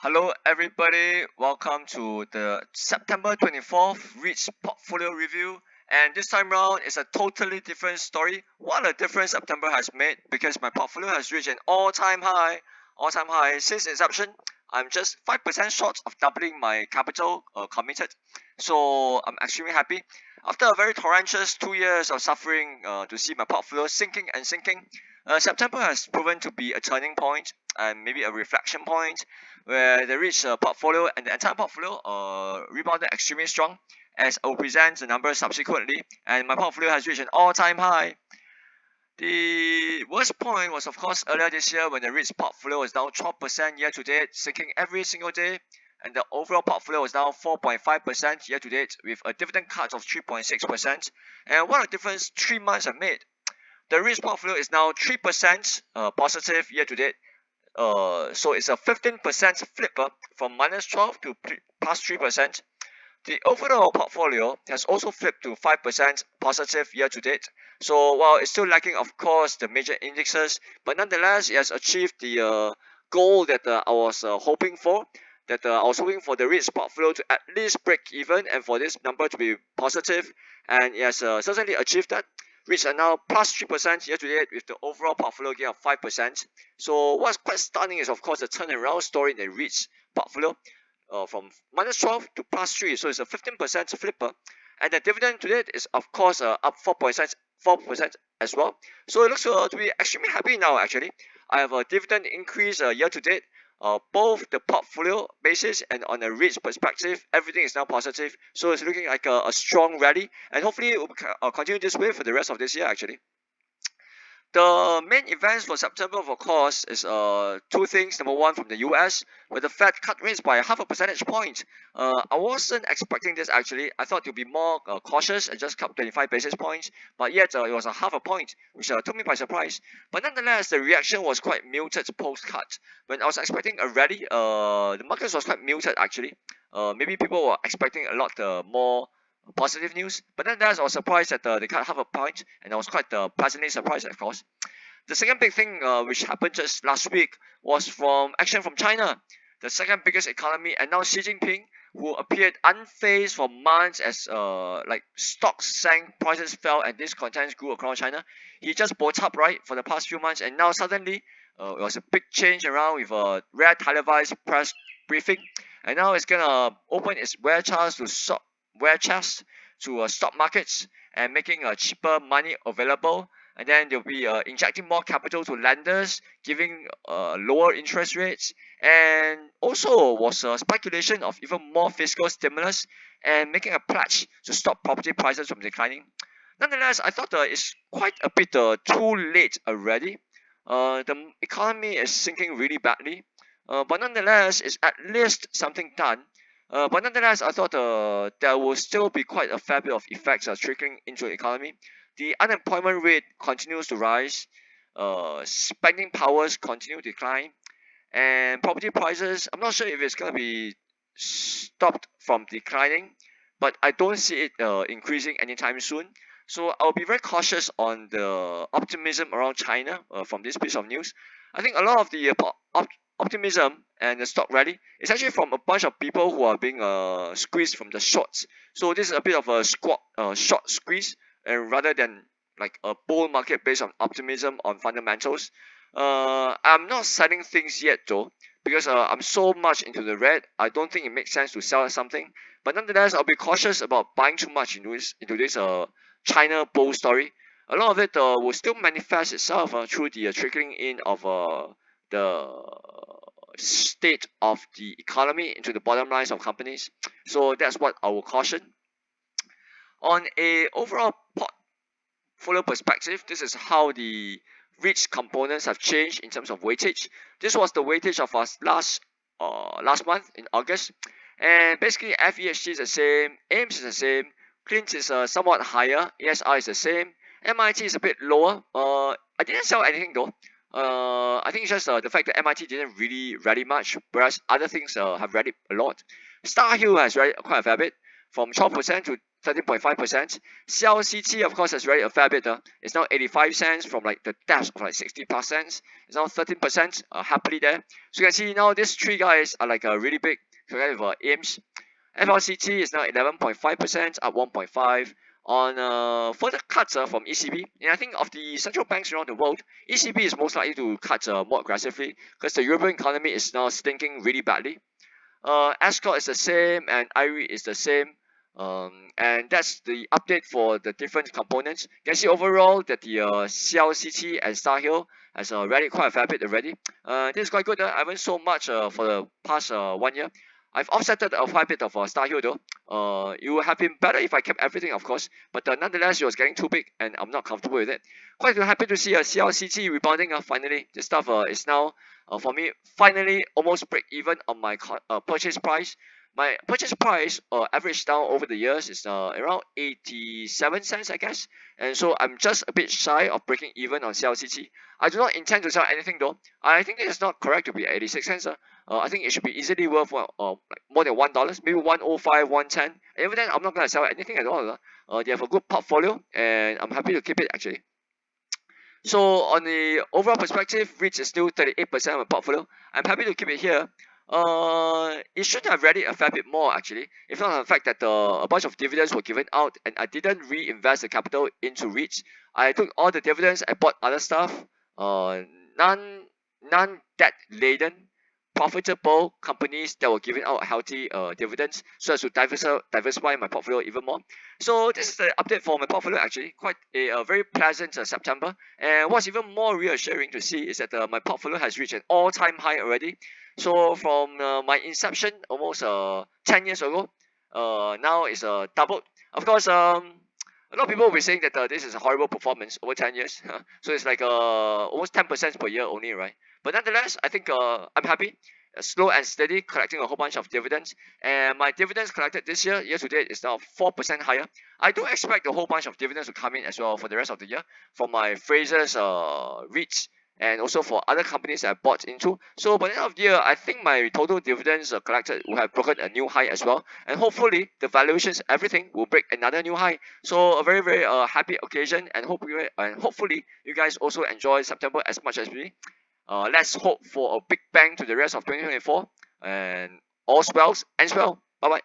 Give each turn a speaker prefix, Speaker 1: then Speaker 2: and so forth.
Speaker 1: Hello everybody, welcome to the September 24th REITs portfolio review, and this time round is a totally different story. What a difference September has made, because my portfolio has reached an all-time high since inception. I'm just 5% short of doubling my capital committed, so I'm extremely happy. After a very torrentious 2 years of suffering to see my portfolio sinking and sinking, September has proven to be a turning point and maybe a reflection point where the REITs portfolio and the entire portfolio rebounded extremely strong, as I will present the numbers subsequently, and my portfolio has reached an all-time high. The worst point was, of course, earlier this year when the REITs portfolio was down 12% year to date, sinking every single day, and the overall portfolio was down 4.5% year to date with a dividend cut of 3.6%. And what a difference 3 months have made. The REITs portfolio is now 3% positive year to date. So it's a 15% flipper from -12 to +3%. The overall portfolio has also flipped to 5% positive year to date. So while it's still lacking, of course, the major indexes, but nonetheless, it has achieved the goal that I was hoping for. I was hoping for the REITs portfolio to at least break even and for this number to be positive, and it has certainly achieved that. REITs are now +3% year to date with the overall portfolio gain of 5%. So what's quite stunning is, of course, the turnaround story in the REITs portfolio from -12 to +3, so it's a 15% flipper, and the dividend to date is, of course, up 4% as well. So it looks to be extremely happy now. Actually, I have a dividend increase year to date. Both the portfolio basis and on a REITs perspective, everything is now positive. So it's looking like a strong rally, and hopefully it will continue this way for the rest of this year. Actually. The main events for September, of course, is two things. Number one, from the US, where the Fed cut rates by half a percentage point. I wasn't expecting this actually. I thought it would be more cautious and just cut 25 basis points, but yet it was a half a point, which took me by surprise. But nonetheless, the reaction was quite muted post-cut. When I was expecting a rally, the market was quite muted actually. Maybe people were expecting a lot more positive news. But then I was surprised that they cut half a point, and I was quite pleasantly surprised, of course. The second big thing which happened just last week was from action from China, the second biggest economy, and now Xi Jinping, who appeared unfazed for months as like stocks sank, prices fell, and discontents grew across China. He just bought up right for the past few months, and now suddenly it was a big change around with a rare televised press briefing, and now it's gonna open its warehouse to stock markets and making cheaper money available, and then they'll be injecting more capital to lenders, giving lower interest rates, and also was speculation of even more fiscal stimulus and making a pledge to stop property prices from declining. Nonetheless, I thought it's quite a bit too late already. The economy is sinking really badly, but nonetheless, it's at least something done. But nonetheless, I thought there will still be quite a fair bit of effects trickling into the economy. The unemployment rate continues to rise, spending powers continue to decline, and property prices, I'm not sure if it's going to be stopped from declining, but I don't see it increasing anytime soon. So I'll be very cautious on the optimism around China from this piece of news. I think a lot of the optimism and the stock rally is actually from a bunch of people who are being squeezed from the shorts. So this is a bit of a short squeeze, and rather than like a bull market based on optimism on fundamentals. I'm not selling things yet though, because I'm so much into the red. I don't think it makes sense to sell something. But nonetheless, I'll be cautious about buying too much into this China bull story. A lot of it will still manifest itself through the trickling in of the state of the economy into the bottom lines of companies. So that's what I will caution. On a overall portfolio perspective, this is how the REITs components have changed in terms of weightage. This was the weightage of us last month in August, and basically FEHG is the same, AIMS is the same, Clint is somewhat higher, ESR is the same, MIT is a bit lower. I didn't sell anything though. I think it's just the fact that MIT didn't really rally much, whereas other things have rallied a lot. Star Hill has rallied quite a fair bit, from 12% to 13.5%. CLCT, of course, has rallied a fair bit. It's now 85 cents from like the depths of like 60+ cents. It's now 13%, happily there. So you can see now these three guys are like really big compared with AIMS. FLCT is now 11.5%, up 1.5 on further cuts from ECB. And I think of the central banks around the world, ECB is most likely to cut more aggressively because the European economy is now stinking really badly. Ascot is the same and IREIT is the same. And that's the update for the different components. You can see overall that the CLCT and Star Hill has rallied quite a fair bit already. This is quite good. I haven't sold much for the past 1 year. I've offsetted a fair bit of Star Hill though. It would have been better if I kept everything, of course, but nonetheless, it was getting too big and I'm not comfortable with it. Quite happy to see a CLCT rebounding. Finally, this stuff is now for me finally almost break even on my purchase price. My purchase price average down over the years is around 87 cents, I guess, and so I'm just a bit shy of breaking even on CLCT. I do not intend to sell anything though. I think it is not correct to be 86 cents. I think it should be easily worth like more than $1, maybe 105, 110. And even then, I'm not gonna sell anything at all. They have a good portfolio, and I'm happy to keep it actually. So on the overall perspective, REITs is still 38% of my portfolio. I'm happy to keep it here. It should have rallied a fair bit more actually, if not for the fact that a bunch of dividends were given out and I didn't reinvest the capital into REITs. I took all the dividends, I bought other stuff, non debt laden, profitable companies that were giving out healthy dividends, so as to diversify my portfolio even more. So this is the update for my portfolio actually. Quite a very pleasant September. And what's even more reassuring to see is that my portfolio has reached an all-time high already. So from my inception almost 10 years ago, now it's doubled. Of course, a lot of people will be saying that this is a horrible performance over 10 years. So it's like almost 10% per year only, right? But nonetheless, I think I'm happy. Slow and steady, collecting a whole bunch of dividends. And my dividends collected this year to date, is now 4% higher. I do expect a whole bunch of dividends to come in as well for the rest of the year from my Fraser's REITs and also for other companies that I bought into. So by the end of the year, I think my total dividends collected will have broken a new high as well. And hopefully the valuations, everything will break another new high. So a very, very happy occasion, and hopefully you guys also enjoy September as much as me. Let's hope for a big bang to the rest of 2024, and all spells ends well. Bye bye.